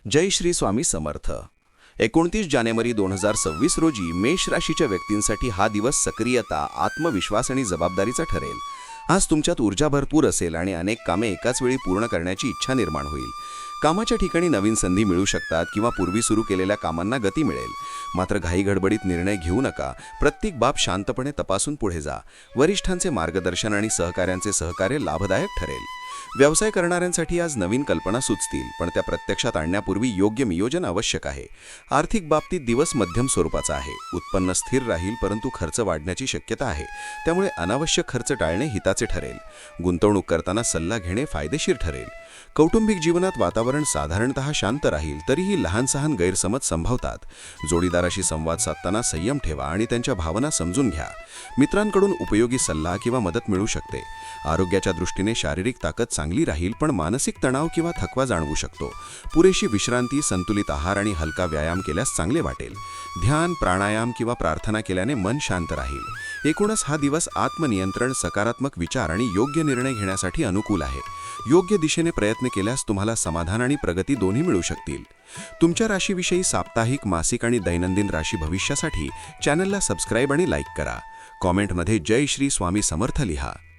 जय श्री स्वामी समर्थ. 29 जानेवारी 2026 रोजी मेष राशीच्या व्यक्तींसाठी हा दिवस सक्रियता, आत्मविश्वास आणि जबाबदारीचा ठरेल. आज तुमच्यात ऊर्जा भरपूर असेल आणि अनेक कामे एकाच वेळी पूर्ण करण्याची इच्छा निर्माण होईल. कामाच्या ठिकाणी नवीन संधी मिळू शकतात किंवा पूर्वी सुरू केलेल्या कामांना गती मिळेल. मात्र घाईगडबडीत निर्णय घेऊ नका. प्रत्येक बाब शांतपणे तपासून पुढे जा. वरिष्ठांचे मार्गदर्शन आणि सहकाऱ्यांचे सहकार्य लाभदायक ठरेल. व्यवसाय करणाऱ्यांसाठी आज नवीन कल्पना सुचतील, पण त्या प्रत्यक्षात आणण्यापूर्वी योग्य नियोजन आवश्यक आहे. आर्थिक बाबतीत दिवस मध्यम स्वरूपाचा आहे. उत्पन्न स्थिर राहील, परंतु खर्च वाढण्याची शक्यता आहे. त्यामुळे अनावश्यक खर्च टाळणे हिताचे ठरेल. गुंतवणूक करताना सल्ला घेणे फायदेशीर ठरेल. कौटुंबिक जीवनात वातावरण साधारणतः शांत राहील, तरीही लहान-सहान गैरसमज संभवतात. जोडीदाराशी संवाद साधताना संयम ठेवा आणि त्यांच्या भावना समजून घ्या. मित्रांकडून उपयोगी सल्ला किंवा मदत मिळू शकते. आरोग्याच्या दृष्टीने शारीरिक ताकद चांगली राहील, पण मानसिक तणाव किंवा थकवा जाणवू शकतो. पुरेशी विश्रांती, संतुलित आहार आणि हलका व्यायाम केल्यास चांगले वाटेल. ध्यान, प्राणायाम किंवा प्रार्थना केल्याने मन शांत राहील. एकूणच हा दिवस आत्मनियंत्रण, सकारात्मक विचार आणि योग्य निर्णय घेण्यासाठी अनुकूल आहे. योग्य दिशेने प्रयत्न केल्यास तुम्हाला समाधान आणि प्रगती दोन्ही मिळू शकतील. तुमच्या राशीविषयी साप्ताहिक, मासिक आणि दैनंदिन राशी भविष्यासाठी चॅनलला सबस्क्राईब आणि लाईक करा. कॉमेंटमध्ये जय श्री स्वामी समर्थ लिहा.